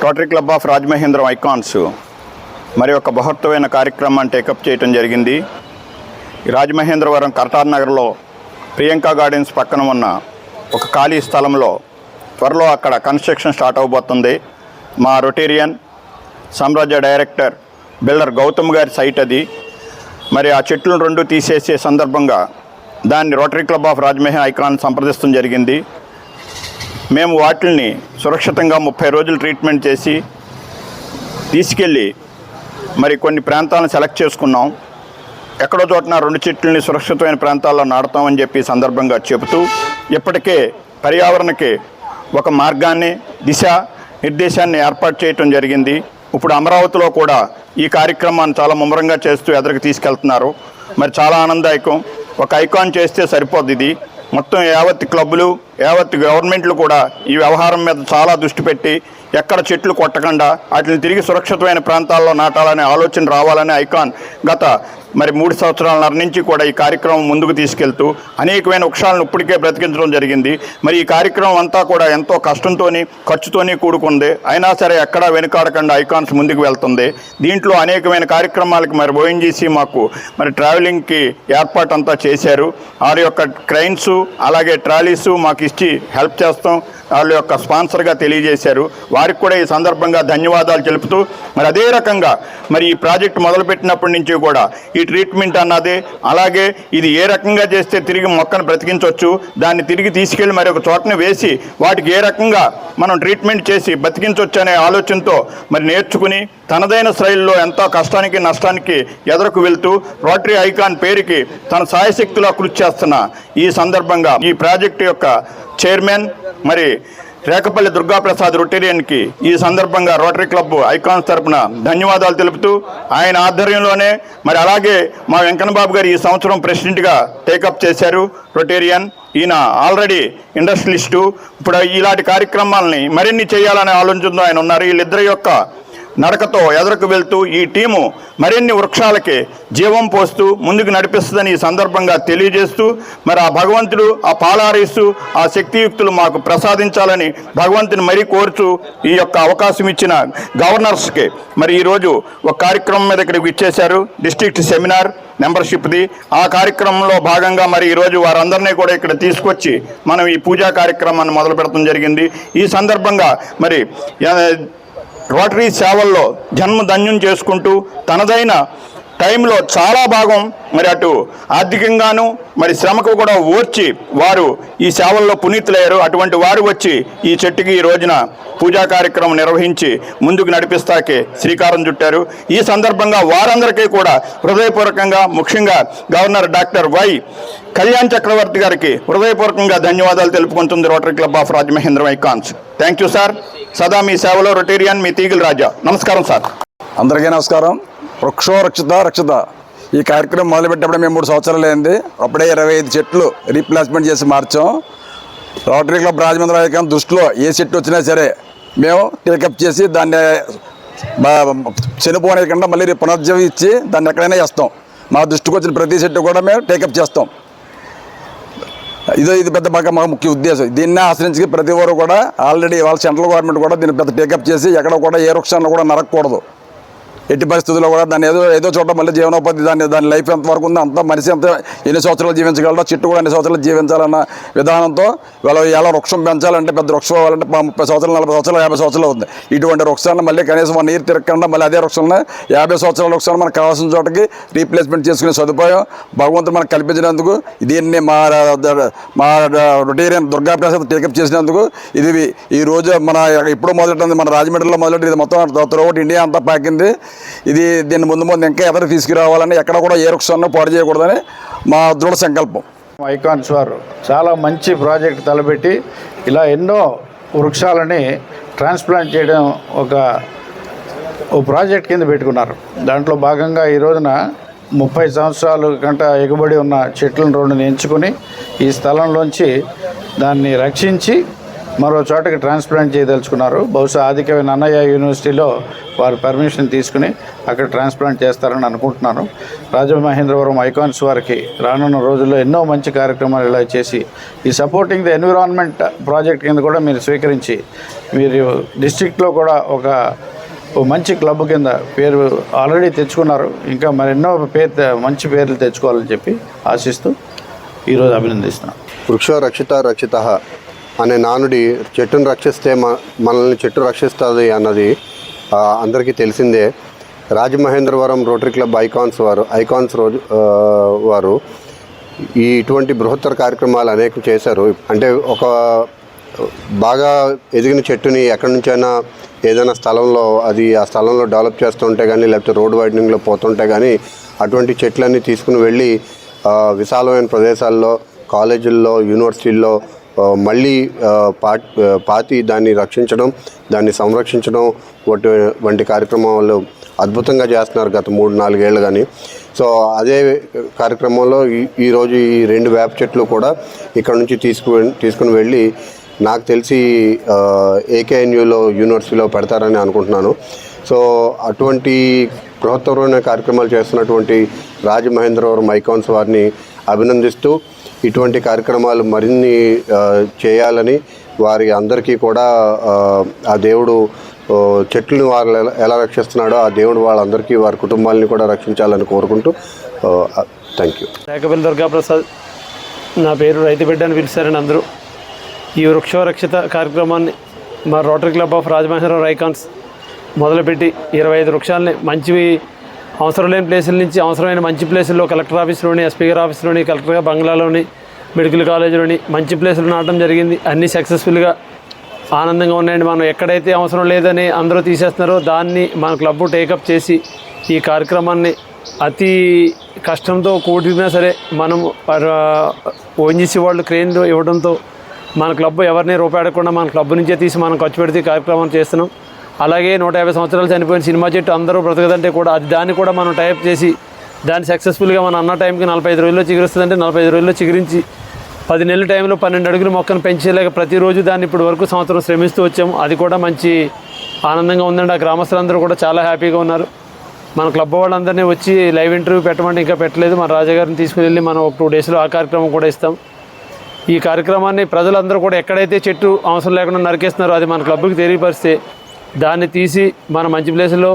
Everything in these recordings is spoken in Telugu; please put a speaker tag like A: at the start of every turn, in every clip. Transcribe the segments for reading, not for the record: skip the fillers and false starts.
A: Rotary club of Rajamahendram icons మరి ఒక బృహత్తమైన కార్యక్రమాన్ని టేకప్ చేయడం జరిగింది. ఈ రాజమహేంద్రవరం కర్టార్ నగర్లో ప్రియాంక గార్డెన్స్ పక్కన ఉన్న ఒక ఖాళీ స్థలంలో త్వరలో అక్కడ కన్స్ట్రక్షన్ స్టార్ట్ అవబోతుంది. మా రొటేరియన్ సామ్రాజ్య డైరెక్టర్ బిల్డర్ గౌతమ్ గారి సైట్ అది. మరి ఆ చెట్లను రెండు తీసేసే సందర్భంగా దాన్ని rotary club of Rajamahendram icon సంప్రదించడం జరిగింది. మేము వాటిని సురక్షితంగా 30 రోజులు ట్రీట్మెంట్ చేసి తీసుకెళ్ళి మరి కొన్ని ప్రాంతాలను సెలెక్ట్ చేసుకున్నాం. ఎక్కడో చోటన 2 చెట్లని సురక్షితమైన ప్రాంతాల్లో నాటుతామని చెప్పి సందర్భంగా చెబుతూ ఇప్పటికే పర్యావరణకి ఒక మార్గాన్ని నిర్దేశాన్ని ఏర్పాటు చేయటం జరిగింది. ఇప్పుడు అమరావతిలో కూడా ఈ కార్యక్రమాన్ని చాలా ముమ్మరంగా చేస్తూ ఎదురుకు తీసుకెళ్తున్నారు. మరి చాలా ఆనందదాయకం. ఒక ఐకాన్ చేస్తే సరిపోద్ది. ఇది మొత్తం యావత్ క్లబ్బులు యావత్ గవర్నమెంట్లు కూడా ఈ వ్యవహారం మీద చాలా దృష్టి పెట్టి ఎక్కడ చెట్లు కొట్టకుండా వాటిని తిరిగి సురక్షితమైన ప్రాంతాల్లో నాటాలనే ఆలోచన రావాలనే ఐకాన్ గత 3 సంవత్సరాల నుంచి కూడా ఈ కార్యక్రమం ముందుకు తీసుకెళ్తూ అనేకమైన వృక్షాలను ఇప్పటికే బ్రతికించడం జరిగింది. మరి ఈ కార్యక్రమం అంతా కూడా ఎంతో కష్టంతోని ఖర్చుతోని కూడుకుంది. అయినా సరే ఎక్కడా వెనుకాడకుండా ఐకాన్స్ ముందుకు వెళ్తుంది. దీంట్లో అనేకమైన కార్యక్రమాలకి మరి ఓఎన్జీసీ మాకు ట్రావెలింగ్కి ఏర్పాటు అంతా చేశారు. వారి యొక్క క్రైన్స్ అలాగే ట్రాలీస్ మాకు ఇచ్చి హెల్ప్ చేస్తాం వాళ్ళ యొక్క స్పాన్సర్గా తెలియజేశారు. వారికి కూడా ఈ సందర్భంగా ధన్యవాదాలు తెలుపుతూ అదే రకంగా ఈ ప్రాజెక్టు మొదలుపెట్టినప్పటి నుంచి కూడా ఈ ట్రీట్మెంట్ అన్నది అలాగే ఇది ఏ రకంగా చేస్తే తిరిగి మొక్కను బ్రతికించవచ్చు, దాన్ని తిరిగి తీసుకెళ్ళి ఒక చోటని వేసి వాటికి ఏ రకంగా మనం ట్రీట్మెంట్ చేసి బ్రతికించవచ్చు అనే ఆలోచనతో నేర్చుకుని తనదైన శైలిలో ఎంతో కష్టానికి నష్టానికి ఎదురుకు వెళ్తూ రోటరీ ఐకాన్ పేరుకి తన సాయశక్తిలో కృషి చేస్తున్న ఈ సందర్భంగా ఈ ప్రాజెక్టు యొక్క చైర్మన్ రేకపల్లి దుర్గాప్రసాద్ రొటేరియన్కి ఈ సందర్భంగా రోటరీ క్లబ్ ఐకాన్స్ తరపున ధన్యవాదాలు తెలుపుతూ ఆయన ఆధ్వర్యంలోనే అలాగే మా వెంకన్నబాబు గారు ఈ సంవత్సరం ప్రెసిడెంట్గా టేకప్ చేశారు. రొటేరియన్ ఈయన ఆల్రెడీ ఇండస్ట్రియలిస్టు. ఇప్పుడు ఇలాంటి కార్యక్రమాలని మరిన్ని చేయాలనే ఆలోచనతో ఆయన ఉన్నారు. వీళ్ళిద్దరి యొక్క నడకతో ఎదురుకు వెళ్తూ ఈ టీము మరిన్ని వృక్షాలకి జీవం పోస్తూ ముందుకు నడిపిస్తుందని ఈ సందర్భంగా తెలియజేస్తూ ఆ భగవంతుడు ఆ పాలారీస్తూ ఆ శక్తియుక్తులు మాకు ప్రసాదించాలని భగవంతుని మరీ కోరుచూ ఈ యొక్క అవకాశం ఇచ్చిన గవర్నర్స్కి ఈరోజు ఒక కార్యక్రమం మీద ఇక్కడికి ఇచ్చేశారు. డిస్ట్రిక్ట్ సెమినార్ మెంబర్షిప్ది. ఆ కార్యక్రమంలో భాగంగా ఈరోజు వారందరినీ కూడా ఇక్కడ తీసుకొచ్చి మనం ఈ పూజా కార్యక్రమాన్ని మొదలు పెడతాం జరిగింది. ఈ సందర్భంగా రోటరీ సేవల్లో జన్మధన్యం చేసుకుంటూ తనదైన టైంలో చాలా భాగం అటు ఆర్థికంగాను శ్రమకు కూడా ఓర్చి వారు ఈ సేవల్లో పునీతులయ్యారు. అటువంటి వారు వచ్చి ఈ చెట్టుకి ఈ రోజున పూజా కార్యక్రమం నిర్వహించి ముందుకు నడిపిస్తాకే శ్రీకారం చుట్టారు. ఈ సందర్భంగా వారందరికీ కూడా హృదయపూర్వకంగా ముఖ్యంగా governor doctor Y Kalyan Chakravarthi గారికి హృదయపూర్వకంగా ధన్యవాదాలు తెలుపుకుంటుంది రోటరీ క్లబ్ ఆఫ్ రాజమహేంద్రం ఐకాన్స్. Thank you sir. సదా మీ సేవలో రొటేరియన్ మీ తీగల రాజా. నమస్కారం సార్.
B: అందరికీ నమస్కారం. వృక్షో రక్షిత ఈ కార్యక్రమం మొదలుపెట్టినప్పుడు మేము 3 సంవత్సరాలు అయింది. అప్పుడే 25 చెట్లు రీప్లేస్మెంట్ చేసి మార్చాం. రోటరీ క్లబ్ రాజమహేంద్రం ఐకాన్ దృష్టిలో ఏ చెట్టు వచ్చినా సరే మేము టేకప్ చేసి దాన్ని చనిపోనేకుండా మళ్ళీ పునర్జీవి ఇచ్చి దాన్ని ఎక్కడైనా వేస్తాం. మా దృష్టికి వచ్చిన ప్రతి చెట్టు కూడా మేము టేకప్ చేస్తాం. ఇది పెద్ద బాగా మాకు ముఖ్య ఉద్దేశం. దీన్ని ఆశ్రయించి ప్రతి ఒక్కరు కూడా ఆల్రెడీ వాళ్ళ సెంట్రల్ గవర్నమెంట్ కూడా దీన్ని పెద్ద టేకప్ చేసి ఎక్కడ కూడా ఏ వృక్షాన్ని కూడా నరకకూడదు. ఎట్టి పరిస్థితుల్లో కూడా దాన్ని ఏదో చోట మళ్ళీ జీవనోపాధి దాని లైఫ్ ఎంతవరకు ఉందో అంత మనిషి ఎంత ఎన్ని సంవత్సరాలు జీవించగలరో చెట్టు కూడా అన్ని సంవత్సరాలు జీవించాలన్న విధానంతో ఎలా వృక్షం పెంచాలంటే పెద్ద వృక్షం అవ్వాలంటే 30 సంవత్సరాలు 40 సంవత్సరాలు 50 సంవత్సరాలు అవుతుంది. ఇటువంటి వృక్షాలను మళ్ళీ కనీసం 1 ఇయర్ తిరగకుండా మళ్ళీ అదే వృక్షాలను 50 సంవత్సరాల వృక్షాలను మనకు కావాల్సిన చోటకి రీప్లేస్మెంట్ చేసుకునే సదుపాయం భగవంతుడు మనకు కల్పించినందుకు దీన్ని మా రొటేరియన్ దుర్గాప్రసాద్ టేకప్ చేసినందుకు ఇది ఈ రోజు ఇప్పుడు మొదలెట్టింది మన రాజమండ్రిలో మొదలెట్టి ఇది మొత్తం త్రూఅవుట్ ఇండియా అంతా పాకింది. దీన్ని ముందు ఇంకా ఎదురు తీసుకురావాలని ఎక్కడ కూడా ఏ వృక్షాన్ని పాడు చేయకూడదని మా దృఢ సంకల్పం.
C: ఐకాన్స్ వారు చాలా మంచి ప్రాజెక్ట్ తలపెట్టి ఇలా ఎన్నో వృక్షాలని ట్రాన్స్ప్లాంట్ చేయడం ఒక ప్రాజెక్ట్ కింద పెట్టుకున్నారు. దాంట్లో భాగంగా ఈ రోజున 30 సంవత్సరాల కంటే ఎగుబడి ఉన్న చెట్లను 2 ఎంచుకొని ఈ స్థలంలోంచి దాన్ని రక్షించి మరో చోటకి ట్రాన్స్ప్లాంట్ చేయదలుచుకున్నారు. బహుశా ఆదికవి నన్నయ్య యూనివర్సిటీలో వారు పర్మిషన్ తీసుకుని అక్కడ ట్రాన్స్ప్లాంట్ చేస్తారని అనుకుంటున్నాను. రాజమహేంద్రవరం ఐకాన్స్ వారికి రానున్న రోజుల్లో ఎన్నో మంచి కార్యక్రమాలు ఇలా చేసి ఈ సపోర్టింగ్ ది ఎన్విరాన్మెంట్ ప్రాజెక్ట్ కింద కూడా మీరు స్వీకరించి మీరు డిస్ట్రిక్ట్లో కూడా ఒక మంచి క్లబ్ కింద పేరు ఆల్రెడీ తెచ్చుకున్నారు. ఇంకా మరెన్నో మంచి పేర్లు తెచ్చుకోవాలని చెప్పి ఆశిస్తూ ఈరోజు అభినందిస్తున్నాను.
D: వృక్షో రక్షిత రక్షిత అనే నానుడి చెట్టును రక్షిస్తే మనల్ని చెట్టు రక్షిస్తుంది అన్నది అందరికీ తెలిసిందే. రాజమహేంద్రవరం రోటరీ క్లబ్ ఐకాన్స్ వారు ఇటువంటి బృహత్తర కార్యక్రమాలు అనేకం చేశారు. అంటే ఒక బాగా ఎదిగిన చెట్టుని ఎక్కడి నుంచైనా ఏదైనా స్థలంలో ఆ స్థలంలో డెవలప్ చేస్తుంటే కానీ లేకపోతే రోడ్ వైడనింగ్లో పోతుంటే కానీ అటువంటి చెట్లన్నీ తీసుకుని వెళ్ళి విశాలమైన ప్రదేశాల్లో కాలేజీల్లో యూనివర్సిటీల్లో మళ్ళీ పాతి దాన్ని రక్షించడం దాన్ని సంరక్షించడం వంటి కార్యక్రమాలు అద్భుతంగా చేస్తున్నారు గత 3-4 ఏళ్ళు కానీ. సో అదే కార్యక్రమంలో ఈరోజు ఈ 2 వేప చెట్లు కూడా ఇక్కడ నుంచి తీసుకుని వెళ్ళి నాకు తెలిసి ఏకేఎన్యూలో యూనివర్సిటీలో పెడతారని అనుకుంటున్నాను. సో అటువంటి బృహత్తరమైన కార్యక్రమాలు చేస్తున్నటువంటి రాజమహేంద్రవరం ఐకాన్స్ వారిని అభినందిస్తూ ఇటువంటి కార్యక్రమాలు మరిన్ని చేయాలని వారి అందరికీ కూడా ఆ దేవుడు చెట్లను వారు ఎలా రక్షిస్తున్నాడో ఆ దేవుడు వాళ్ళందరికీ వారి కుటుంబాలని కూడా రక్షించాలని కోరుకుంటూ థ్యాంక్ యూ.
E: రేకపల్లి దుర్గాప్రసాద్ నా పేరు, రైతు బిడ్డ అని పిలిచారని అందరూ. ఈ వృక్షరక్షిత కార్యక్రమాన్ని మా rotary club of Rajamahendravaram icons మొదలుపెట్టి 25 వృక్షాలని మంచివి అవసరం లేని ప్లేసుల నుంచి అవసరమైన మంచి ప్లేసుల్లో కలెక్టర్ ఆఫీస్లోని, ఎస్పీ గారి ఆఫీస్లోని, కలెక్టర్ బంగ్లాలోని, మెడికల్ కాలేజీలోని మంచి ప్లేసులు నాటడం జరిగింది. అన్నీ సక్సెస్ఫుల్గా ఆనందంగా ఉన్నాయండి. మనం ఎక్కడైతే అవసరం లేదని అందరూ తీసేస్తున్నారో దాన్ని మన క్లబ్ టేకప్ చేసి ఈ కార్యక్రమాన్ని అతి కష్టంతో కూడినా సరే మనం ఓఎన్జీసీ వాళ్ళు క్రెయిన్ ఇవ్వడంతో మన క్లబ్ ఎవరిని రూపాయి అడగకుండా మన క్లబ్ నుంచే తీసి మనం ఖర్చు పెడితే కార్యక్రమం చేస్తున్నాం. అలాగే 150 సంవత్సరాలు చనిపోయిన సినిమా చెట్టు అందరూ బ్రతకదంటే కూడా దాన్ని కూడా మనం టైప్ చేసి దాన్ని సక్సెస్ఫుల్గా మన అన్న టైంకి 45 రోజుల్లో చిగురిస్తుందంటే 45 రోజుల్లో చిగురించి 10 నెలల టైంలో 12 అడుగులు మొక్కను పెంచేలాగా ప్రతిరోజు దాన్ని ఇప్పటి వరకు సంవత్సరం శ్రమిస్తూ వచ్చాము. అది కూడా మంచి ఆనందంగా ఉందండి. ఆ గ్రామస్తులందరూ కూడా చాలా హ్యాపీగా ఉన్నారు. మన క్లబ్ వాళ్ళందరినీ వచ్చి లైవ్ ఇంటర్వ్యూ పెట్టమంటే ఇంకా పెట్టలేదు. మన రాజాగారిని తీసుకుని వెళ్ళి మనం ఒక 2 డేస్లో ఆ కార్యక్రమం కూడా ఇస్తాం. ఈ కార్యక్రమాన్ని ప్రజలందరూ కూడా ఎక్కడైతే చెట్టు అవసరం లేకుండా నరికేస్తున్నారో అది మన క్లబ్కి తెలియపరిస్తే దాన్ని తీసి మన మంచి ప్లేసులో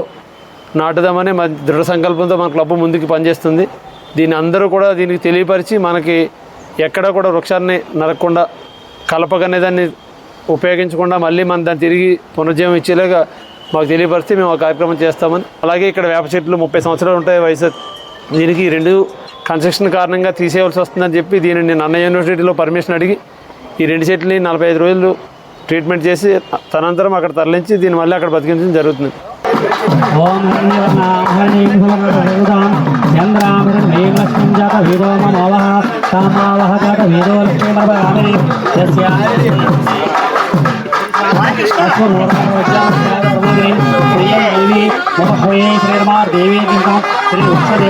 E: నాటుదామని మన దృఢ సంకల్పంతో మన క్లబ్ ముందుకు పనిచేస్తుంది. దీన్ని అందరూ కూడా దీనికి తెలియపరిచి మనకి ఎక్కడ కూడా వృక్షాన్ని నరకకుండా కలపకనే దాన్ని ఉపయోగించకుండా మళ్ళీ మనం దాన్ని తిరిగి పునర్జీవం ఇచ్చేలాగా మాకు తెలియపరిస్తే మేము ఆ కార్యక్రమం చేస్తామని. అలాగే ఇక్కడ వేప చెట్లు 30 సంవత్సరాలు ఉంటాయి వయసు. దీనికి 2 కన్స్ట్రక్షన్ కారణంగా తీసేయవలసి వస్తుందని చెప్పి దీనిని నేను అన్న యూనివర్సిటీలో పర్మిషన్ అడిగి ఈ 2 చెట్లని 45 రోజులు ట్రీట్మెంట్ చేసి తనంతరం అక్కడ తరలించి దీన్ని మళ్ళీ అక్కడ బతికించడం జరుగుతుంది.
F: శ్రీ